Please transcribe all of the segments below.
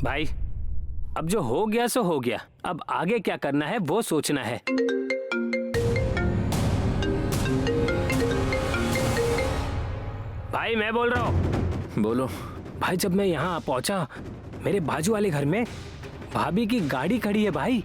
भाई अब जो हो गया सो हो गया, अब आगे क्या करना है वो सोचना है। भाई मैं बोल रहा हूँ। बोलो। भाई जब मैं यहाँ पहुंचा, मेरे बाजू वाले घर में भाभी की गाड़ी खड़ी है भाई।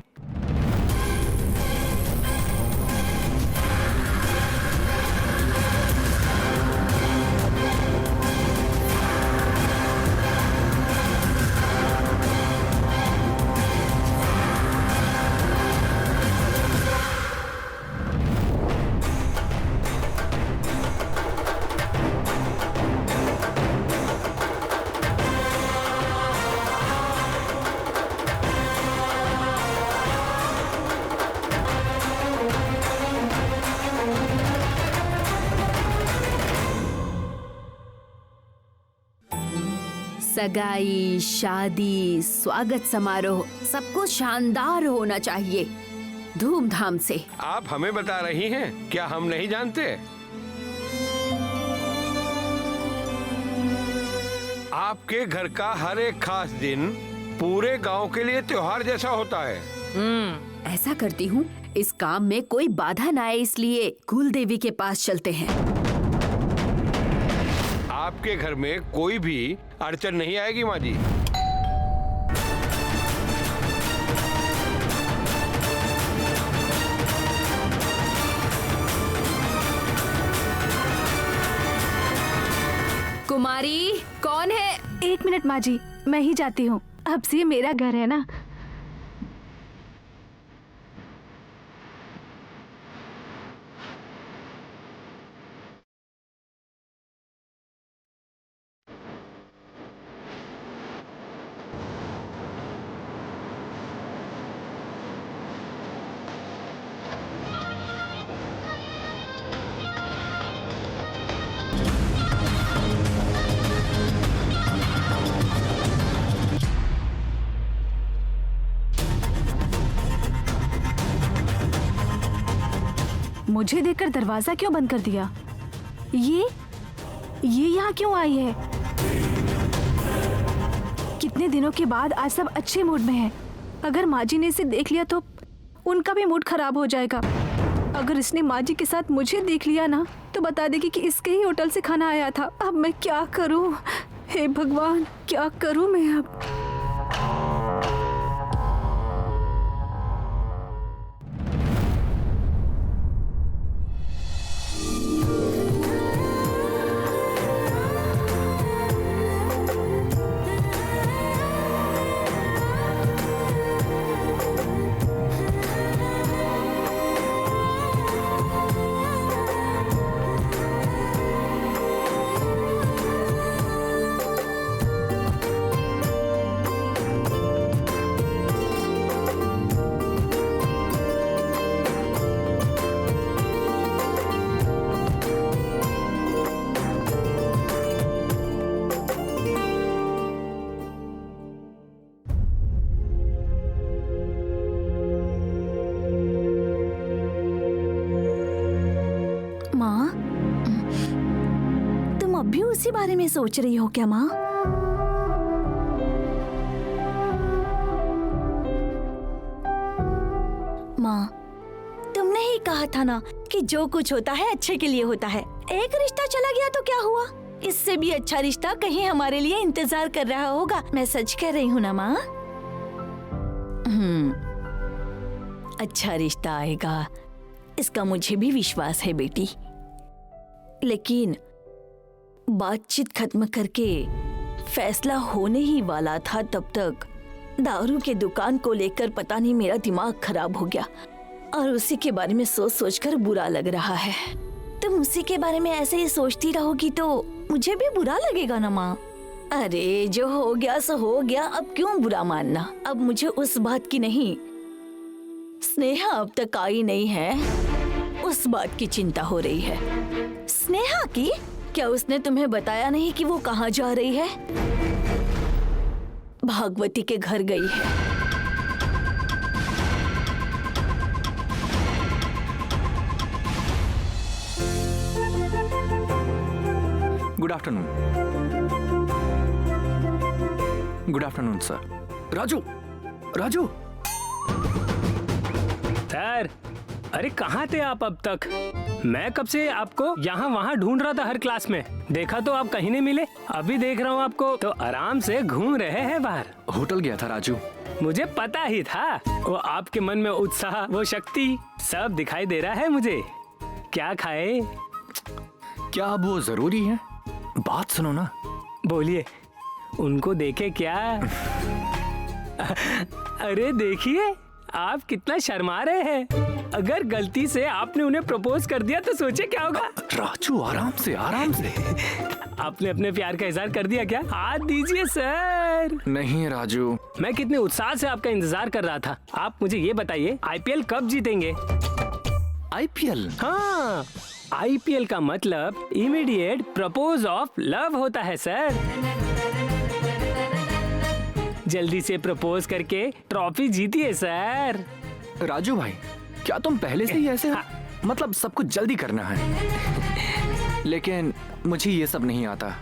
सगाई, शादी, स्वागत समारोह सब कुछ शानदार होना चाहिए, धूमधाम से। आप हमें बता रही हैं, क्या हम नहीं जानते? आपके घर का हर एक खास दिन पूरे गांव के लिए त्योहार जैसा होता है। ऐसा करती हूँ, इस काम में कोई बाधा ना आए, इसलिए कुल देवी के पास चलते हैं। आपके घर में कोई भी अड़चन नहीं आएगी माँ जी। कुमारी कौन है? 1 मिनट माँ जी, मैं ही जाती हूँ, अब से ये मेरा घर है ना। मुझे देखकर दरवाजा क्यों बंद कर दिया? ये यहाँ क्यों आई है? कितने दिनों के बाद आज सब अच्छे मूड में हैं। अगर माँ जी ने इसे देख लिया तो उनका भी मूड खराब हो जाएगा। अगर इसने माँ जी के साथ मुझे देख लिया ना तो बता देगी कि इसके ही होटल से खाना आया था। अब मैं क्या करूँ? हे भगवान, क्या करूँ मैं अब? उसी बारे में सोच रही हो क्या माँ? माँ, तुमने ही कहा था ना कि जो कुछ होता है अच्छे के लिए होता है। एक रिश्ता चला गया तो क्या हुआ? इससे भी अच्छा रिश्ता कहीं हमारे लिए इंतजार कर रहा होगा। मैं सच कह रही हूँ ना माँ? अच्छा रिश्ता आएगा, इसका मुझे भी विश्वास है बेटी। लेकिन बातचीत खत्म करके फैसला होने ही वाला था, तब तक दारू के दुकान को लेकर पता नहीं मेरा दिमाग खराब हो गया और उसी के बारे में सोच सोचकर बुरा लग रहा है। तुम उसी के बारे में ऐसे ही सोचती रहोगी तो मुझे भी बुरा लगेगा ना माँ। अरे जो हो गया सो हो गया, अब क्यों बुरा मानना। अब मुझे उस बात की नहीं, स्नेहा अब तक आई नहीं है, उस बात की चिंता हो रही है। स्नेहा की? क्या उसने तुम्हें बताया नहीं कि वो कहाँ जा रही है? भागवती के घर गई है। Good afternoon. Good afternoon sir. Raju, Raju. Sir, अरे कहाँ थे आप अब तक? मैं कब से आपको यहाँ वहाँ ढूंढ रहा था हर क्लास में। देखा तो आप कहीं नहीं मिले। अभी देख रहा हूँ आपको तो आराम से घूम रहे हैं बाहर। होटल गया था राजू। मुझे पता ही था। वो आपके मन में उत्साह, वो शक्ति सब दिखाई दे रहा है मुझे। क्या खाए? क्या अब वो जरूरी है? बात सुनो ना। बोलिए। उनको देखे क्या? अरे देखिए, आप कितना शर्मा रहे हैं। अगर गलती से आपने उन्हें प्रपोज कर दिया तो सोचे क्या होगा? राजू आराम से, आराम से। आपने अपने प्यार का इजहार कर दिया क्या? हाथ दीजिए सर। नहीं राजू। मैं कितने उत्साह से आपका इंतजार कर रहा था। आप मुझे ये बताइए, आईपीएल कब जीतेंगे? आईपीएल? हाँ, आईपीएल का मतलब इमीडिएट प्रपोज ऑफ लव होता है सर। जल्दी से प्रपोज करके ट्रॉफी जीतिए सर। राजू भाई, क्या तुम पहले से ही ऐसे हो? मतलब सब कुछ जल्दी करना है। लेकिन मुझे ये सब नहीं आता।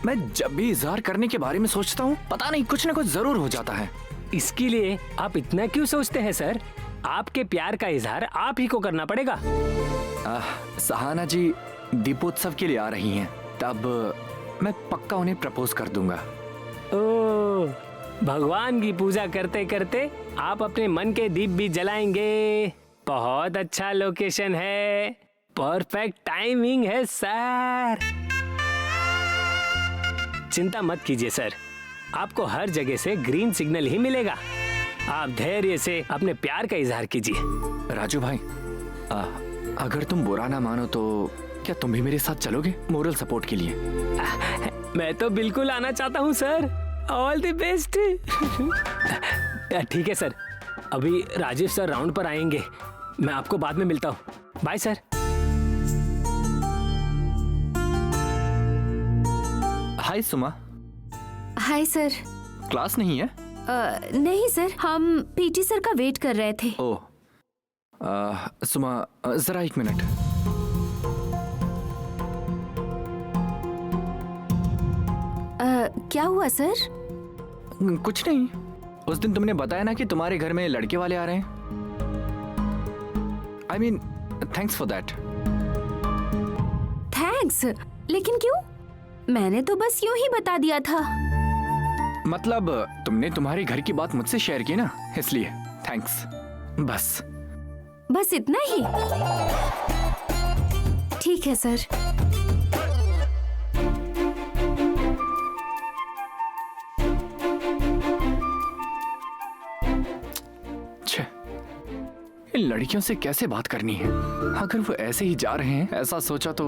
मैं जब भी इजहार करने के बारे में सोचता हूँ, पता नहीं कुछ न कुछ जरूर हो जाता है। इसके लिए आप इतना क्यों सोचते हैं सर? आपके प्यार का इजहार आप ही को करना पड़ेगा। सहाना जी दीपोत्सव के लिए आ रही हैं, तब मैं पक्का उन्हें प्रपोज कर दूंगा। ओ, भगवान की पूजा करते करते आप अपने मन के दीप भी जलाएंगे। बहुत अच्छा लोकेशन है, परफेक्ट टाइमिंग है सर। चिंता मत कीजिए सर, आपको हर जगह से ग्रीन सिग्नल ही मिलेगा। आप धैर्य से अपने प्यार का इजहार कीजिए। राजू भाई, अगर तुम बुरा ना मानो तो क्या तुम भी मेरे साथ चलोगे मोरल सपोर्ट के लिए? मैं तो बिल्कुल आना चाहता हूँ सर। All the best. ठीक है सर, अभी राजेश सर राउंड पर आएंगे। मैं आपको बाद में मिलता हूँ। Bye sir. हाय सुमा। Hi sir. क्लास नहीं है? नहीं सर, हम पीटी सर का वेट कर रहे थे। ओह, सुमा जरा एक मिनट। क्या हुआ सर? कुछ नहीं। उस दिन तुमने बताया ना कि तुम्हारे घर में लड़के वाले आ रहे हैं। I mean, thanks for that. Thanks? लेकिन क्यों? मैंने तो बस यूं ही बता दिया था। मतलब तुमने तुम्हारे घर की बात मुझसे शेयर की ना, इसलिए थैंक्स। बस इतना ही? ठीक है सर। इन लड़कियों से कैसे बात करनी है? अगर वो ऐसे ही जा रहे हैं, ऐसा सोचा तो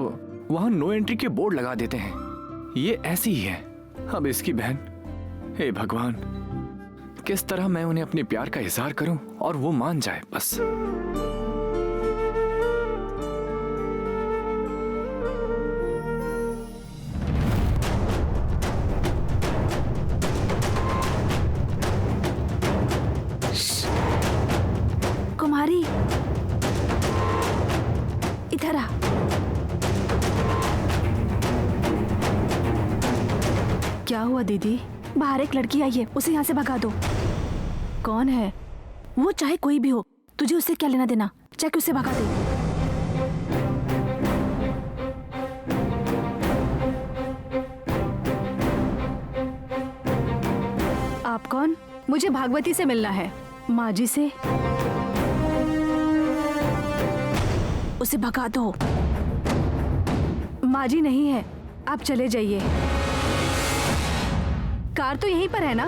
वहां नो एंट्री के बोर्ड लगा देते हैं। ये ऐसी ही है। अब इसकी बहन, हे भगवान, किस तरह मैं उन्हें अपने प्यार का इजहार करूं और वो मान जाए बस। कुमारी, इधर आ। क्या हुआ दीदी? बाहर एक लड़की आई है, उसे यहाँ से भगा दो। कौन है वो? चाहे कोई भी हो, तुझे उससे क्या लेना देना? जाके उसे भगा दे। आप कौन? मुझे भागवती से मिलना है। माँ जी से? उसे भगा दो। माँ जी नहीं है, आप चले जाइए। कार तो यहीं पर है ना?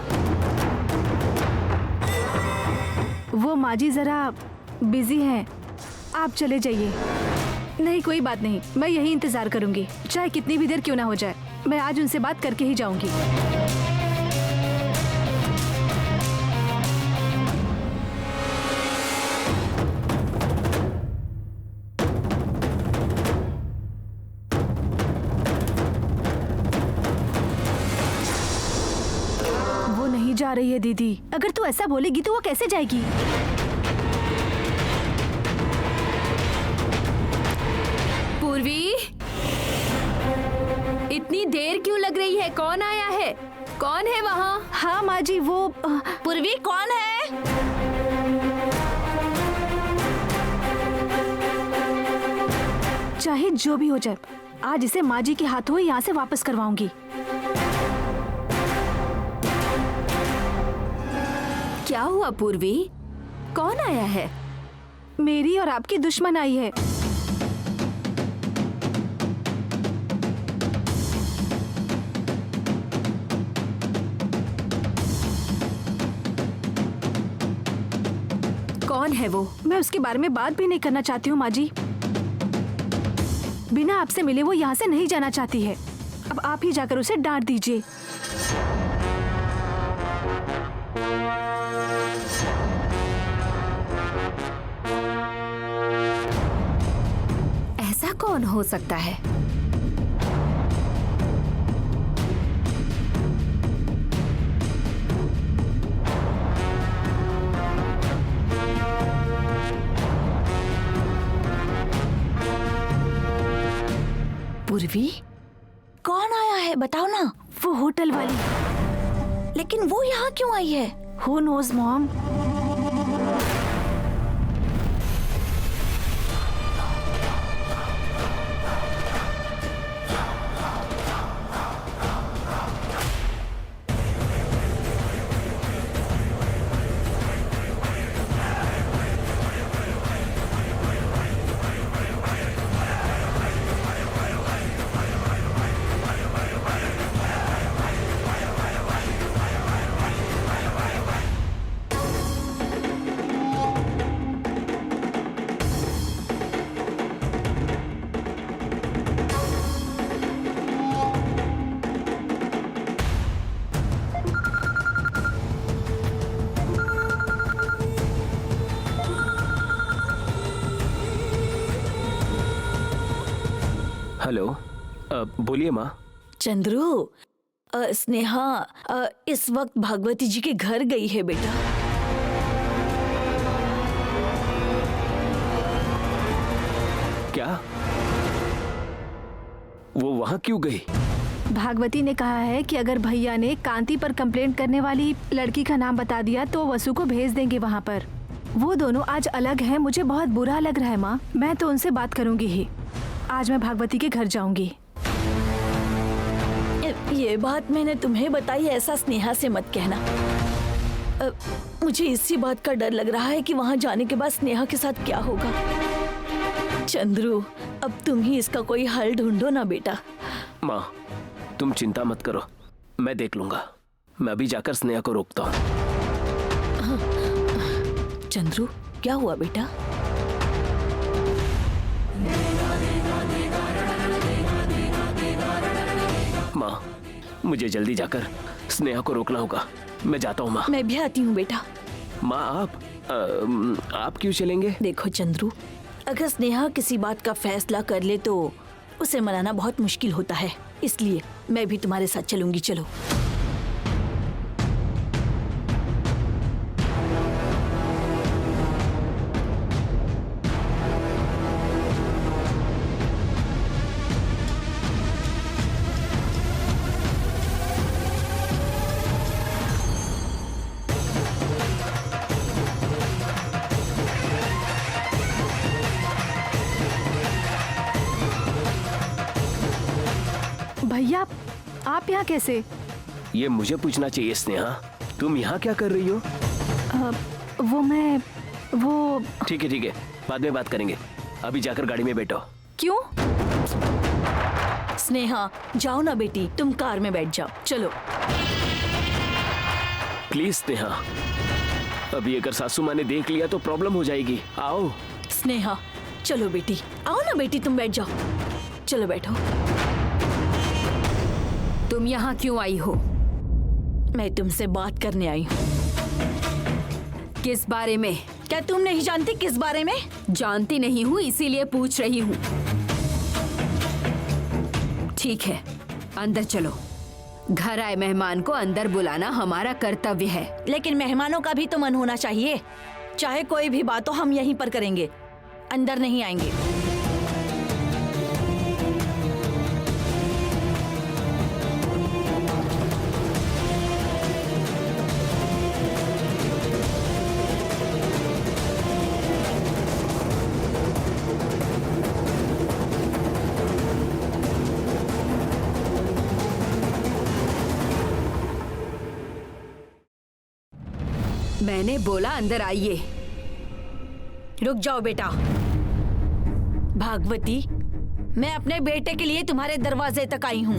वो माँ जी जरा बिजी हैं, आप चले जाइए। नहीं, कोई बात नहीं, मैं यहीं इंतजार करूंगी, चाहे कितनी भी देर क्यों ना हो जाए। मैं आज उनसे बात करके ही जाऊंगी। जा रही है दीदी। अगर तू ऐसा बोलेगी तो वो कैसे जाएगी? पूर्वी, इतनी देर क्यों लग रही है? है, कौन आया है? कौन है वहाँ? हाँ माँ जी, वो पूर्वी कौन है? चाहे जो भी हो जाए, आज इसे माँ जी के हाथों ही यहाँ से वापस करवाऊंगी। क्या हुआ पूर्वी? कौन आया है? मेरी और आपकी दुश्मन आई है। कौन है वो? मैं उसके बारे में बात भी नहीं करना चाहती हूँ माँ जी। बिना आपसे मिले वो यहाँ से नहीं जाना चाहती है। अब आप ही जाकर उसे डांट दीजिए। ऐसा कौन हो सकता है? पूर्वी कौन आया है बताओ ना। वो होटल वाली। लेकिन वो यहाँ क्यों आई है? Who knows, mom? हेलो, बोलिए माँ। चंद्रू, स्नेहा इस वक्त भागवती जी के घर गई है बेटा। क्या? वो वहाँ क्यों गई? भागवती ने कहा है कि अगर भैया ने कांति पर कंप्लेंट करने वाली लड़की का नाम बता दिया तो वसु को भेज देंगे वहाँ पर। वो दोनों आज अलग हैं, मुझे बहुत बुरा लग रहा है माँ। मैं तो उनसे बात करूंगी ही। आज मैं भागवती के घर जाऊंगी। ये बात मैंने तुम्हें बताई, ऐसा स्नेहा से मत कहना। मुझे इसी बात का डर लग रहा है कि वहाँ जाने के बाद स्नेहा के साथ क्या होगा। चंद्रू, अब तुम ही इसका कोई हल ढूंढो ना बेटा। माँ, तुम चिंता मत करो, मैं देख लूंगा। मैं अभी जाकर स्नेहा को रोकता हूँ। चंद्रू, क्या हुआ बेटा? माँ, मुझे जल्दी जाकर स्नेहा को रोकना होगा। मैं जाता हूँ माँ। मैं भी आती हूँ बेटा। माँ, आप क्यों चलेंगे? देखो चंद्रू, अगर स्नेहा किसी बात का फैसला कर ले तो उसे मनाना बहुत मुश्किल होता है, इसलिए मैं भी तुम्हारे साथ चलूंगी। चलो। भैया, आप यहाँ कैसे? ये मुझे पूछना चाहिए स्नेहा, तुम यहाँ क्या कर रही हो? वो ठीक है, बाद में बात करेंगे। अभी जाकर गाड़ी में बैठो। क्यों? स्नेहा, जाओ ना बेटी, तुम कार में बैठ जाओ। चलो। प्लीज स्नेहा, अभी अगर सासू माँ ने देख लिया तो प्रॉब्लम हो जाएगी। आओ। स्नेहा, चलो बेटी, आओ ना बेटी, तुम बैठ जाओ। चलो बैठो। तुम यहाँ क्यों आई हो? मैं तुमसे बात करने आई हूँ। किस बारे में? क्या तुम नहीं जानती किस बारे में? जानती नहीं हूँ, इसीलिए पूछ रही हूँ। ठीक है, अंदर चलो। घर आए मेहमान को अंदर बुलाना हमारा कर्तव्य है। लेकिन मेहमानों का भी तो मन होना चाहिए। चाहे कोई भी बात हो, हम यहीं पर करेंगे, अंदर नहीं आएंगे। मैंने बोला अंदर आइए। रुक जाओ बेटा। भागवती, मैं अपने बेटे के लिए तुम्हारे दरवाजे तक आई हूँ।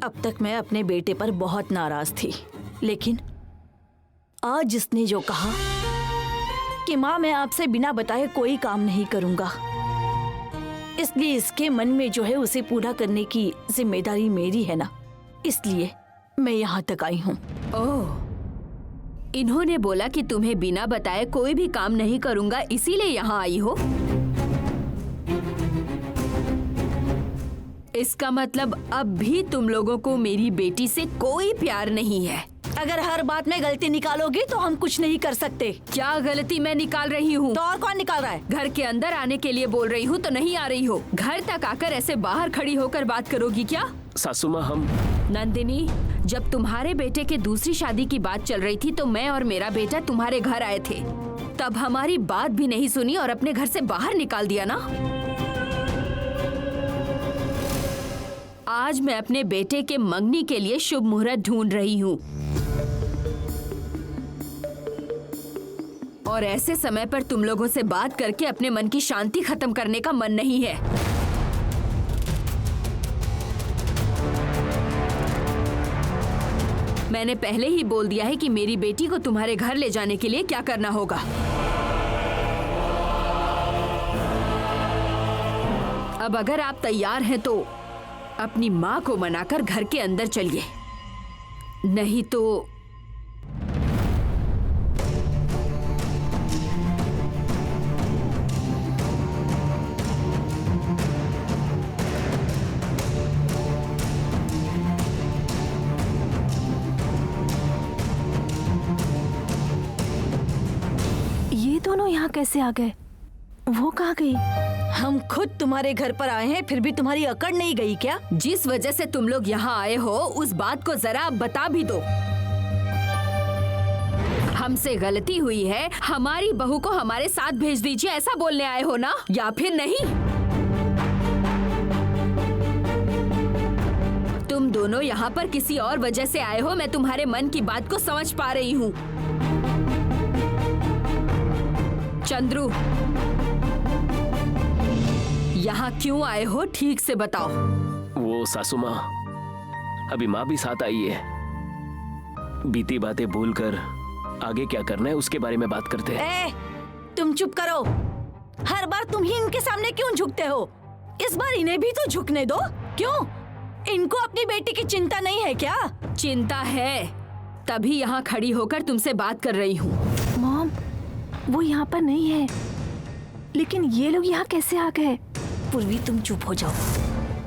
अब तक मैं अपने बेटे पर बहुत नाराज थी, लेकिन आज इसने जो कहा कि माँ मैं आपसे बिना बताए कोई काम नहीं करूंगा, इसलिए इसके मन में जो है उसे पूरा करने की जिम्मेदारी मेरी है ना, इसलिए मैं यहाँ तक आई हूँ। ओह, इन्होंने बोला कि तुम्हें बिना बताए कोई भी काम नहीं करूंगा, इसीलिए यहाँ आई हो। इसका मतलब अब भी तुम लोगों को मेरी बेटी से कोई प्यार नहीं है। अगर हर बात में गलती निकालोगी तो हम कुछ नहीं कर सकते। क्या गलती मैं निकाल रही हूँ? तो और कौन निकाल रहा है? घर के अंदर आने के लिए बोल रही हूँ तो नहीं आ रही हो। घर तक आकर ऐसे बाहर खड़ी होकर बात करोगी क्या? सासू माँ, हम नंदिनी, जब तुम्हारे बेटे के दूसरी शादी की बात चल रही थी तो मैं और मेरा बेटा तुम्हारे घर आए थे, तब हमारी बात भी नहीं सुनी और अपने घर से बाहर निकाल दिया ना। आज मैं अपने बेटे के मंगनी के लिए शुभ मुहूर्त ढूंढ रही हूँ, और ऐसे समय पर तुम लोगों से बात करके अपने मन की शांति खत्म करने का मन नहीं है। मैंने पहले ही बोल दिया है कि मेरी बेटी को तुम्हारे घर ले जाने के लिए क्या करना होगा। अब अगर आप तैयार हैं तो अपनी माँ को मनाकर घर के अंदर चलिए, नहीं तो ये दोनों यहाँ कैसे आ गए? वो कहाँ गई? हम खुद तुम्हारे घर पर आए हैं, फिर भी तुम्हारी अकड़ नहीं गई क्या? जिस वजह से तुम लोग यहाँ आए हो उस बात को जरा बता भी दो। हमसे गलती हुई है, हमारी बहू को हमारे साथ भेज दीजिए, ऐसा बोलने आए हो ना, या फिर नहीं? तुम दोनों यहाँ पर किसी और वजह से आए हो, मैं तुम्हारे मन की बात को समझ पा रही हूँ। चंद्रू, यहाँ क्यों आए हो ठीक से बताओ। वो सासू माँ, अभी माँ भी साथ आई है, बीती बातें भूलकर आगे क्या करना है उसके बारे में बात करते हैं। तुम चुप करो। हर बार तुम ही इनके सामने क्यों झुकते हो? इस बार इन्हें भी तो झुकने दो। क्यों? इनको अपनी बेटी की चिंता नहीं है क्या? चिंता है, तभी यहाँ खड़ी होकर तुमसे बात कर रही हूँ। मॉम, वो यहाँ पर नहीं है, लेकिन ये लोग यहाँ कैसे आ गए? पूर्वी, तुम चुप हो जाओ।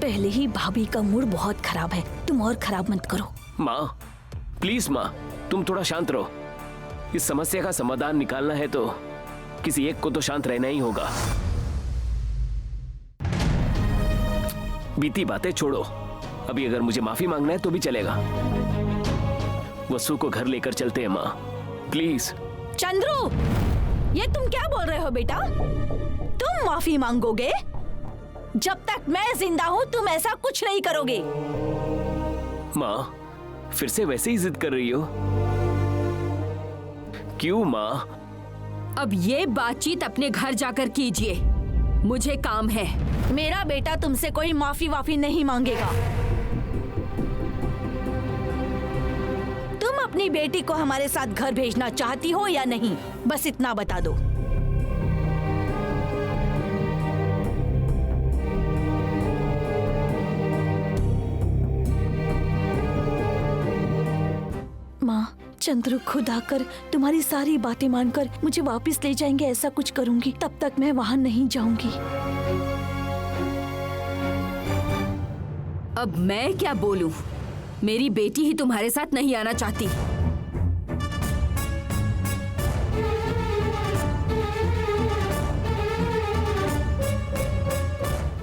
पहले ही भाभी का मूड बहुत खराब है, तुम और खराब मत करो। माँ प्लीज, माँ तुम थोड़ा शांत रहो। इस समस्या का समाधान निकालना है तो किसी एक को तो शांत रहना ही होगा। बीती बातें छोड़ो, अभी अगर मुझे माफी मांगना है तो भी चलेगा। वसु को घर लेकर चलते हैं माँ, प्लीज। चंद्रू, ये तुम क्या बोल रहे हो बेटा? तुम माफी मांगोगे? जब तक मैं जिंदा हूँ तुम ऐसा कुछ नहीं करोगे। माँ फिर से वैसे ही जिद कर रही हो? क्यों माँ? अब ये बातचीत अपने घर जाकर कीजिए, मुझे काम है। मेरा बेटा तुमसे कोई माफी वाफी नहीं मांगेगा। तुम अपनी बेटी को हमारे साथ घर भेजना चाहती हो या नहीं, बस इतना बता दो। माँ, चंद्रू खुद आकर तुम्हारी सारी बातें मानकर मुझे वापस ले जाएंगे, ऐसा कुछ करूंगी। तब तक मैं वहां नहीं जाऊंगी। अब मैं क्या बोलूं? मेरी बेटी ही तुम्हारे साथ नहीं आना चाहती।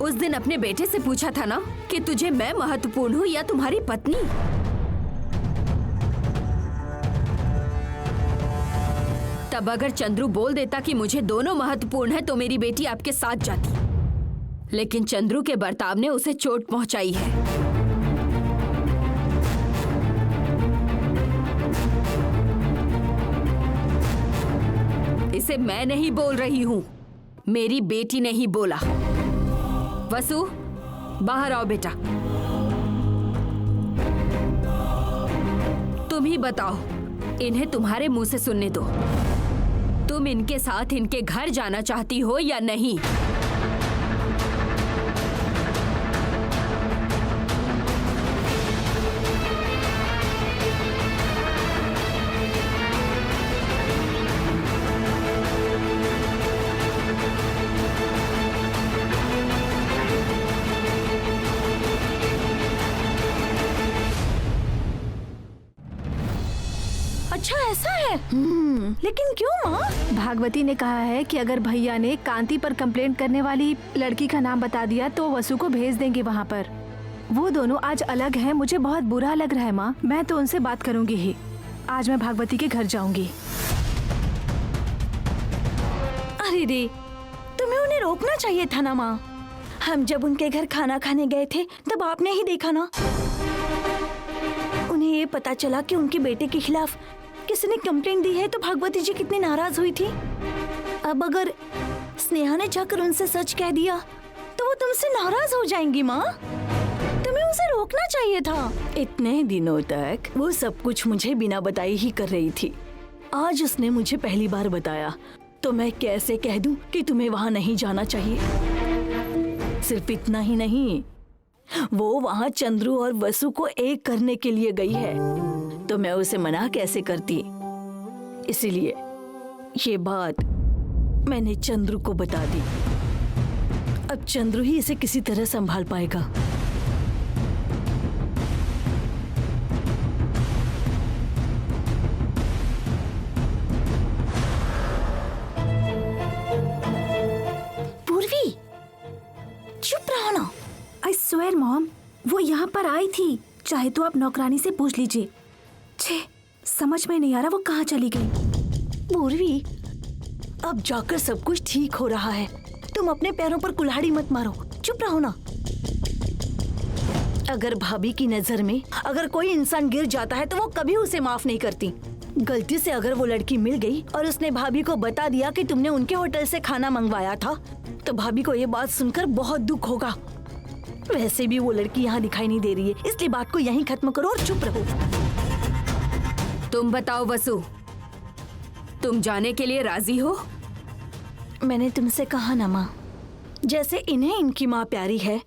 उस दिन अपने बेटे से पूछा था ना कि तुझे मैं महत्वपूर्ण हूं या तुम्हारी पत्नी? तब अगर चंद्रू बोल देता कि मुझे दोनों महत्वपूर्ण है तो मेरी बेटी आपके साथ जाती, लेकिन चंद्रू के बर्ताव ने उसे चोट पहुंचाई है। इसे मैं नहीं बोल रही हूँ, मेरी बेटी ने ही बोला। वसु, बाहर आओ बेटा। तुम ही बताओ, इन्हें तुम्हारे मुंह से सुनने दो। तुम इनके साथ इनके घर जाना चाहती हो या नहीं? अच्छा ऐसा है। लेकिन क्यों माँ? भागवती ने कहा है कि अगर भैया ने कांति पर कंप्लेंट करने वाली लड़की का नाम बता दिया तो वसु को भेज देंगे वहाँ पर। वो दोनों आज अलग हैं, मुझे बहुत बुरा लग रहा है माँ। मैं तो उनसे बात करूंगी ही। आज मैं भागवती के घर जाऊंगी। अरे रे, तुम्हें उन्हें रोकना चाहिए था ना माँ। हम जब उनके घर खाना खाने गए थे तब आपने ही देखा ना। उन्हें ये पता चला कि उनके बेटे के खिलाफ किसी ने कंप्लेंट दी है तो भागवती जी कितनी नाराज हुई थी। अब अगर स्नेहा ने जाकर उनसे सच कह दिया तो वो तुमसे नाराज हो जाएंगी माँ। तुम्हें उसे रोकना चाहिए था। इतने दिनों तक वो सब कुछ मुझे बिना बताए ही कर रही थी। आज उसने मुझे पहली बार बताया तो मैं कैसे कह दूं कि तुम्हें वहां नहीं जाना चाहिए। सिर्फ इतना ही नहीं, वो वहां चंद्रू और वसु को एक करने के लिए गई है तो मैं उसे मना कैसे करती। इसीलिए ये बात मैंने चंद्रू को बता दी। अब चंद्रू ही इसे किसी तरह संभाल पाएगा। पूर्वी, चुप रहो ना। आई स्वेयर मॉम, वो यहाँ पर आई थी। चाहे तो आप नौकरानी से पूछ लीजिए। छे, समझ में नहीं आ रहा वो कहाँ चली गई। पूर्वी, अब जाकर सब कुछ ठीक हो रहा है। तुम अपने पैरों पर कुल्हाड़ी मत मारो। चुप रहो ना। अगर भाभी की नजर में अगर कोई इंसान गिर जाता है तो वो कभी उसे माफ नहीं करती। गलती से अगर वो लड़की मिल गई और उसने भाभी को बता दिया कि तुमने उनके होटल से खाना मंगवाया था तो भाभी को ये बात सुनकर बहुत दुख होगा। वैसे भी वो लड़की यहाँ दिखाई नहीं दे रही है, इसलिए बात को यहीं खत्म करो और चुप रहो। तुम बताओ वसु, तुम जाने के लिए राजी हो? मैंने तुमसे कहा ना माँ, जैसे इन्हें इनकी माँ प्यारी है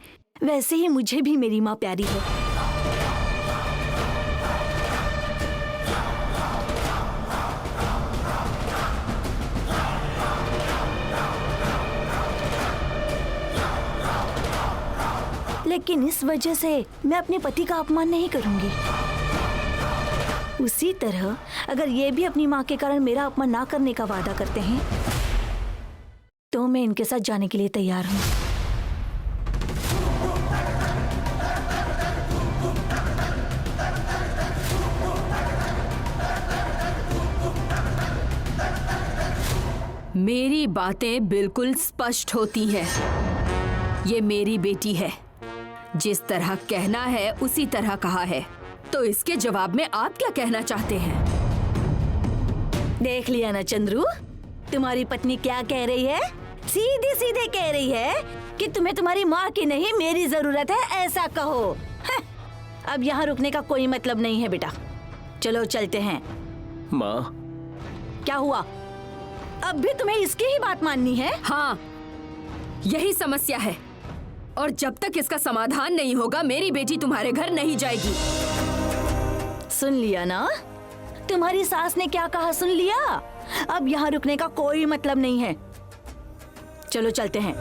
वैसे ही मुझे भी मेरी माँ प्यारी है। लेकिन इस वजह से मैं अपने पति का अपमान नहीं करूंगी। उसी तरह अगर ये भी अपनी माँ के कारण मेरा अपमान ना करने का वादा करते हैं तो मैं इनके साथ जाने के लिए तैयार हूँ। मेरी बातें बिल्कुल स्पष्ट होती हैं। ये मेरी बेटी है, जिस तरह कहना है उसी तरह कहा है। तो इसके जवाब में आप क्या कहना चाहते हैं? देख लिया ना चंद्रू, तुम्हारी पत्नी क्या कह रही है। सीधे सीधे कह रही है कि तुम्हें तुम्हारी माँ की नहीं मेरी जरूरत है, ऐसा कहो। अब यहाँ रुकने का कोई मतलब नहीं है बेटा, चलो चलते हैं। माँ, क्या हुआ? अब भी तुम्हें इसकी ही बात माननी है? हाँ, यही समस्या है और जब तक इसका समाधान नहीं होगा मेरी बेटी तुम्हारे घर नहीं जाएगी। सुन लिया ना, तुम्हारी सास ने क्या कहा, सुन लिया। अब यहाँ रुकने का कोई मतलब नहीं है, चलो चलते हैं।